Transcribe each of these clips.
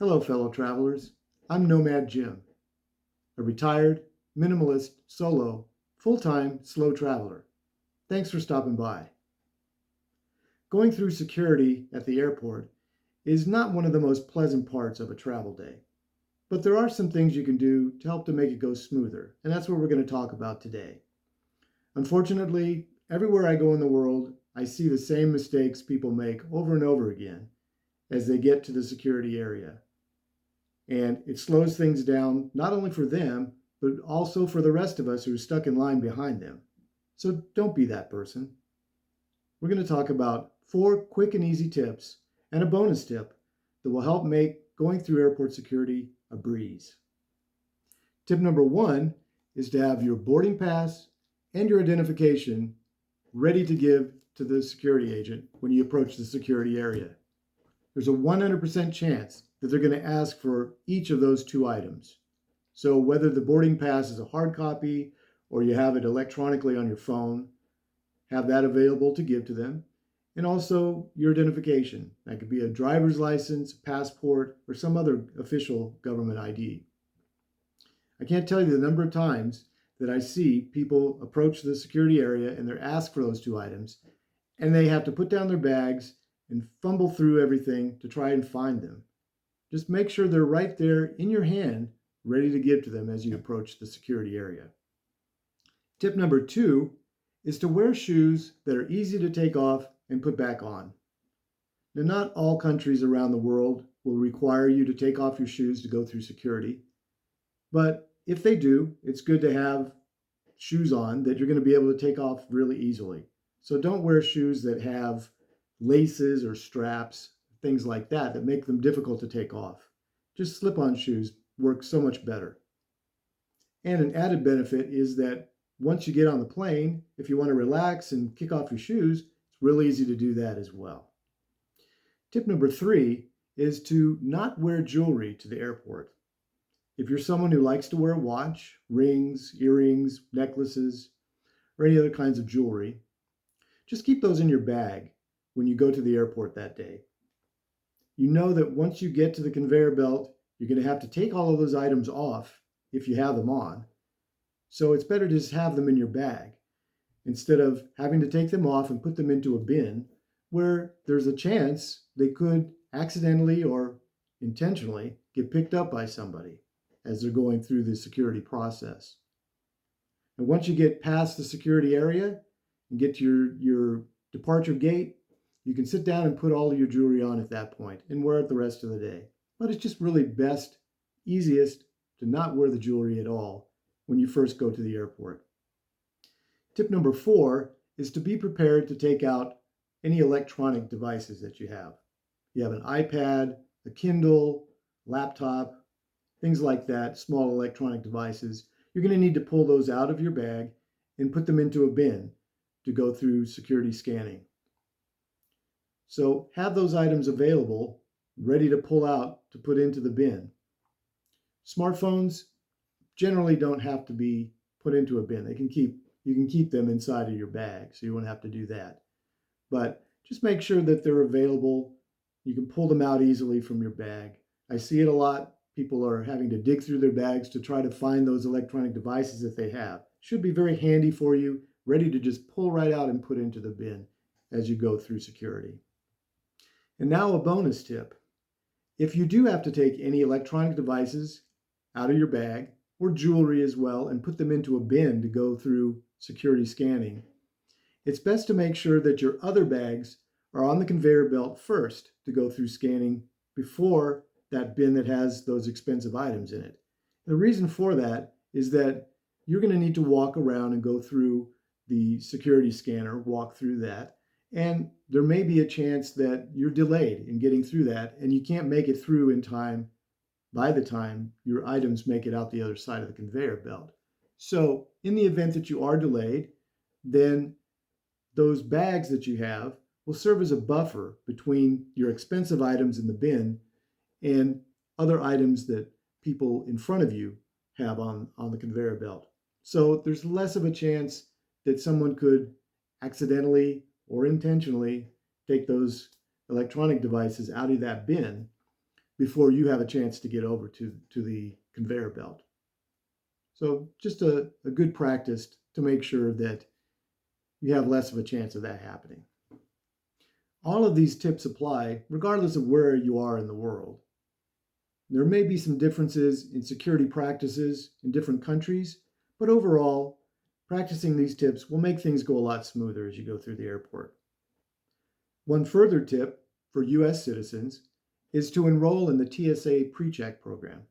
Hello, fellow travelers. I'm Nomad Jim, a retired, minimalist, solo, full-time slow traveler. Thanks for stopping by. Going through security at the airport is not one of the most pleasant parts of a travel day, but there are some things you can do to help to make it go smoother, and that's what we're going to talk about today. Unfortunately, everywhere I go in the world, I see the same mistakes people make over and over again as they get to the security area. And it slows things down, not only for them, but also for the rest of us who are stuck in line behind them. So don't be that person. We're going to talk about 4 quick and easy tips and a bonus tip that will help make going through airport security a breeze. Tip number 1 is to have your boarding pass and your identification ready to give to the security agent when you approach the security area. There's a 100% chance that they're going to ask for each of those 2 items. So whether the boarding pass is a hard copy or you have it electronically on your phone, have that available to give to them. And also your identification. That could be a driver's license, passport, or some other official government ID. I can't tell you the number of times that I see people approach the security area and they're asked for those 2 items, and they have to put down their bags and fumble through everything to try and find them. Just make sure they're right there in your hand, ready to give to them as you approach the security area. Tip number 2 is to wear shoes that are easy to take off and put back on. Now, not all countries around the world will require you to take off your shoes to go through security, but if they do, it's good to have shoes on that you're going to be able to take off really easily. So don't wear shoes that have laces or straps, things like that make them difficult to take off. Just slip-on shoes work so much better. And an added benefit is that once you get on the plane, if you want to relax and kick off your shoes, it's real easy to do that as well. Tip number 3 is to not wear jewelry to the airport. If you're someone who likes to wear a watch, rings, earrings, necklaces, or any other kinds of jewelry, just keep those in your bag when you go to the airport that day. You know that once you get to the conveyor belt, you're going to have to take all of those items off if you have them on. So it's better to just have them in your bag instead of having to take them off and put them into a bin where there's a chance they could accidentally or intentionally get picked up by somebody as they're going through the security process. And once you get past the security area and get to your departure gate, you can sit down and put all of your jewelry on at that point and wear it the rest of the day. But it's just really best, easiest to not wear the jewelry at all when you first go to the airport. Tip number 4 is to be prepared to take out any electronic devices that you have. You have an iPad, a Kindle, laptop, things like that, small electronic devices. You're going to need to pull those out of your bag and put them into a bin to go through security scanning. So have those items available, ready to pull out to put into the bin. Smartphones generally don't have to be put into a bin. You can keep them inside of your bag, so you won't have to do that. But just make sure that they're available. You can pull them out easily from your bag. I see it a lot. People are having to dig through their bags to try to find those electronic devices that they have. Should be very handy for you, ready to just pull right out and put into the bin as you go through security. And now a bonus tip. If you do have to take any electronic devices out of your bag, or jewelry as well, and put them into a bin to go through security scanning, it's best to make sure that your other bags are on the conveyor belt first to go through scanning before that bin that has those expensive items in it. The reason for that is that you're going to need to walk around and go through the security scanner, walk through that, and there may be a chance that you're delayed in getting through that and you can't make it through in time by the time your items make it out the other side of the conveyor belt. So in the event that you are delayed, then those bags that you have will serve as a buffer between your expensive items in the bin and other items that people in front of you have on the conveyor belt. So there's less of a chance that someone could accidentally or intentionally take those electronic devices out of that bin. before you have a chance to get over to the conveyor belt. So just a good practice to make sure that you have less of a chance of that happening. All of these tips apply regardless of where you are in the world. There may be some differences in security practices in different countries, but overall, practicing these tips will make things go a lot smoother as you go through the airport. One further tip for US citizens is to enroll in the TSA Precheck program.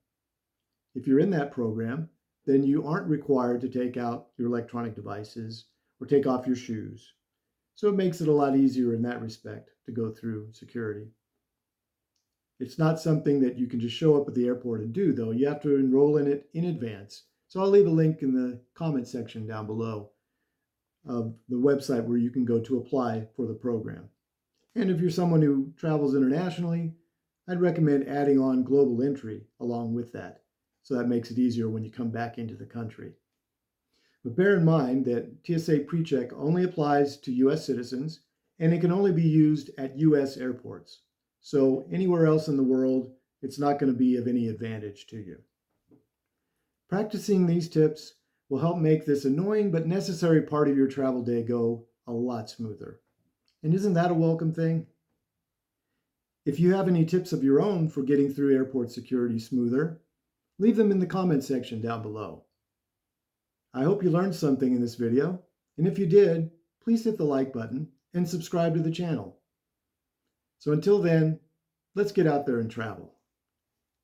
If you're in that program, then you aren't required to take out your electronic devices or take off your shoes. So it makes it a lot easier in that respect to go through security. It's not something that you can just show up at the airport and do, though. You have to enroll in it in advance. So I'll leave a link in the comment section down below of the website where you can go to apply for the program. And if you're someone who travels internationally, I'd recommend adding on global entry along with that. So that makes it easier when you come back into the country. But bear in mind that TSA Precheck only applies to US citizens, and it can only be used at US airports. So anywhere else in the world, it's not going to be of any advantage to you. Practicing these tips will help make this annoying but necessary part of your travel day go a lot smoother. And isn't that a welcome thing? If you have any tips of your own for getting through airport security smoother, leave them in the comment section down below. I hope you learned something in this video, and if you did, please hit the like button and subscribe to the channel. So until then, let's get out there and travel.